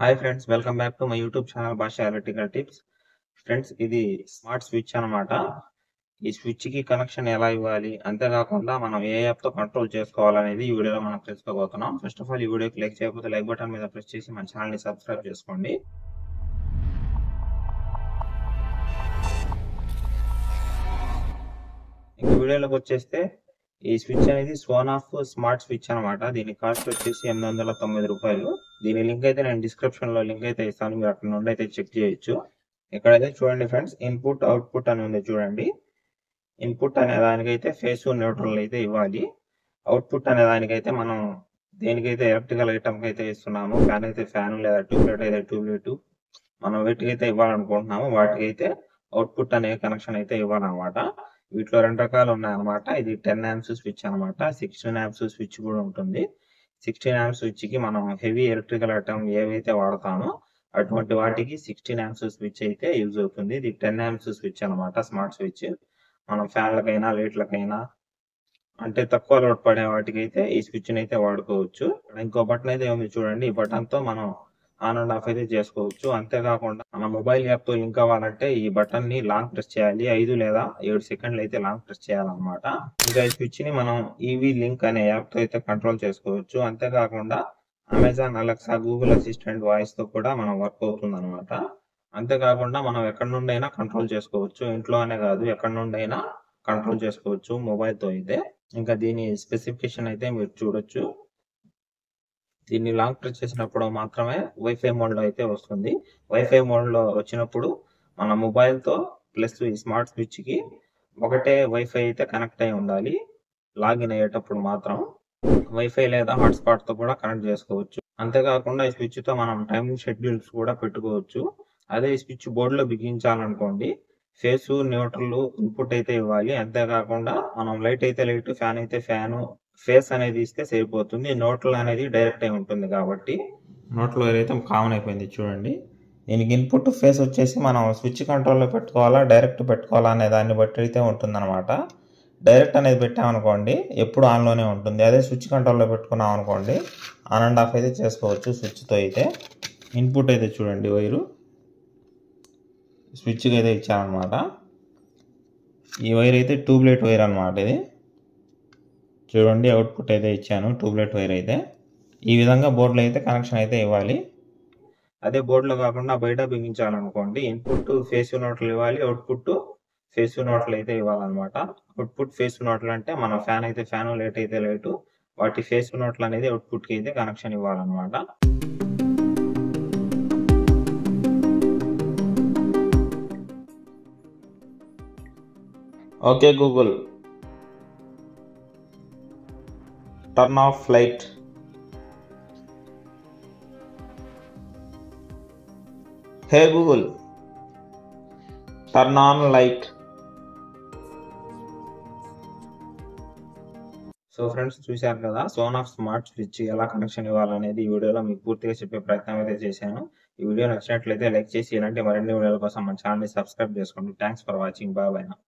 Hi friends, welcome back to my YouTube channel భాష electrical tips. Friends, ఇది smart switch అనమాట. ఈ switch కి కనెక్షన్ ఎలా ఇవ్వాలి, అంతేకాకుండా మనం ఏ యాప్ తో కంట్రోల్ చేసుకోవాలనేది ఈ వీడియోలో మనం తెలుసుకోబోతున్నాం. ఫస్ట్ ఆఫ్ ఆల్ ఈ వీడియోకి లైక్ చేయకపోతే లైక్ బటన్ మీద ప్రెస్ చేసి మన ఛానల్ ని సబ్స్క్రైబ్ చేసుకోండి. ఇంక వీడియోలోకి వచ్చేస్తే ఈ స్విచ్ అనేది సోనాఫ్ స్మార్ట్ స్విచ్ అనమాట. దీని కాస్ట్ వచ్చేసి 890 రూపాయలు. దీని లింక్ అయితే నేను డిస్క్రిప్షన్ లో లింక్ అయితే ఇస్తాను, మీరు అక్కడ నుండి అయితే చెక్ చేయొచ్చు. ఇక్కడైతే చూడండి ఫ్రెండ్స్, ఇన్పుట్ అవుట్పుట్ అని ఉంది చూడండి. ఇన్పుట్ అనే దానికైతే ఫేస్ న్యూట్రల్ అయితే ఇవ్వాలి. అవుట్పుట్ అనే దానికైతే మనం దేనికైతే ఎలక్ట్రికల్ ఐటమ్ అయితే ఇస్తున్నాము, ఫ్యాన్ అయితే ఫ్యాన్ లేదా ట్యూబ్లైట్ అయితే ట్యూబ్లైట్, మనం వీటికైతే ఇవ్వాలనుకుంటున్నాము వాటికైతే అవుట్పుట్ అనే కనెక్షన్ అయితే ఇవ్వాలన్నమాట. వీటిలో రెండు రకాలు ఉన్నాయన్నమాట. ఇది 10 amps స్విచ్ అనమాట. 16 amps స్విచ్ కూడా ఉంటుంది. 16 amps స్విచ్ కి మనం హెవీ ఎలక్ట్రికల్ ఐటమ్ ఏవైతే వాడతామో అటువంటి వాటికి 16 amps స్విచ్ అయితే యూజ్ అవుతుంది. ఇది 10 amps స్విచ్ అనమాట, స్మార్ట్ స్విచ్. మనం ఫ్యాన్లకైనా లైట్లకైనా అంటే తక్కువ లోడ్ పడే వాటికి అయితే ఈ స్విచ్ అయితే వాడుకోవచ్చు. ఇంకో బటన్ అయితే ఉంది చూడండి. ఈ బటన్ తో మనం ఆన్ అండ్ ఆఫ్ అయితే చేసుకోవచ్చు. అంతేకాకుండా మన మొబైల్ యాప్ తో లింక్ అవ్వాలంటే ఈ బటన్ ని లాంగ్ ప్రెస్ చేయాలి. 5 లేదా 7 సెకండ్లు అయితే లాంగ్ ప్రెస్ చేయాలన్నమాట. ఇంకా ఈ స్విచ్ ని మనం ఈవీ లింక్ అనే యాప్ తో అయితే కంట్రోల్ చేసుకోవచ్చు. అంతేకాకుండా Amazon Alexa, Google assistant voice తో కూడా మనం వర్క్ అవుతుంది అనమాట. అంతేకాకుండా మనం ఎక్కడి నుండి అయినా కంట్రోల్ చేసుకోవచ్చు. ఇంట్లో అనే కాదు, ఎక్కడి నుండి అయినా కంట్రోల్ చేసుకోవచ్చు మొబైల్ తో అయితే. ఇంకా దీని స్పెసిఫికేషన్ అయితే మీరు చూడొచ్చు. దీన్ని లాంగ్ ప్రెస్ చేసినప్పుడు మాత్రమే వైఫై మోడ్ లో అయితే వస్తుంది. వైఫై మోడ్ లో వచ్చినప్పుడు మన మొబైల్ తో ప్లస్ ఈ స్మార్ట్ స్విచ్ కి ఒకటే వైఫై అయితే కనెక్ట్ అయి ఉండాలి. లాగిన్ అయ్యేటప్పుడు మాత్రం వైఫై లేదా హాట్స్పాట్ తో కూడా కనెక్ట్ చేసుకోవచ్చు. అంతేకాకుండా ఈ స్విచ్ తో మనం టైమింగ్ షెడ్యూల్స్ కూడా పెట్టుకోవచ్చు. అదే ఈ స్విచ్ బోర్డు లో బిగించాలనుకోండి, ఫేస్ న్యూట్రల్ ఇన్పుట్ అయితే ఇవ్వాలి. అంతేకాకుండా మనం లైట్ అయితే లైట్, ఫ్యాన్ అయితే ఫ్యాన్, ఫేస్ అనేది ఇస్తే సరిపోతుంది. న్యూట్రల్ అనేది డైరెక్ట్ అయి ఉంటుంది కాబట్టి న్యూట్రల్ అయితే కామన్ అయిపోయింది చూడండి. దీనికి ఇన్పుట్ ఫేస్ వచ్చేసి మనం స్విచ్ కంట్రోల్లో పెట్టుకోవాలా, డైరెక్ట్ పెట్టుకోవాలా అనే దాన్ని బట్టి అయితే ఉంటుందన్నమాట. డైరెక్ట్ అనేది పెట్టామనుకోండి ఎప్పుడు ఆన్లోనే ఉంటుంది. అదే స్విచ్ కంట్రోల్లో పెట్టుకున్నాం అనుకోండి ఆన్ అండ్ ఆఫ్ అయితే చేసుకోవచ్చు స్విచ్తో అయితే. ఇన్పుట్ అయితే చూడండి, వైరు స్విచ్కి అయితే ఇచ్చామన్నమాట. ఈ వైర్ అయితే ట్యూబ్లైట్ వైర్ అనమాట. ఇది చూడండి, అవుట్పుట్ అయితే ఇచ్చాను ట్యూబ్లైట్ వైర్ అయితే. ఈ విధంగా బోర్డులో అయితే కనెక్షన్ అయితే ఇవ్వాలి. అదే బోర్డులో కాకుండా బయట బిగించాలనుకోండి, ఇన్పుట్ ఫేస్ న్యూట్రల్ ఇవ్వాలి, అవుట్పుట్ ఫేస్ న్యూట్రల్ అయితే ఇవ్వాలన్నమాట. అవుట్పుట్ ఫేస్ న్యూట్రల్ అంటే మన ఫ్యాన్ అయితే ఫ్యాన్, లైట్ అయితే లైట్, వాటి ఫేస్ న్యూట్రల్ అనేది అవుట్పుట్ కి అయితే కనెక్షన్ ఇవ్వాలన్నమాట. Okay Google, turn off light. Hey Google, turn on light. So friends, చూశారు కదా సోనాఫ్ స్మార్ట్ స్విచ్ ఎలా కనెక్షన్ ఇవ్వాలనేది ఈ వీడియోలో మీకు పూర్తిగా చెప్పే ప్రయత్నం అయితే చేశాను. ఈ వీడియో నచ్చినట్లయితే లైక్ చేసి ఇలాంటి మరిన్ని వీడియోల కోసం మన ఛానల్ని సబ్స్క్రైబ్ చేసుకోండి. Thanks for watching. బాయ్.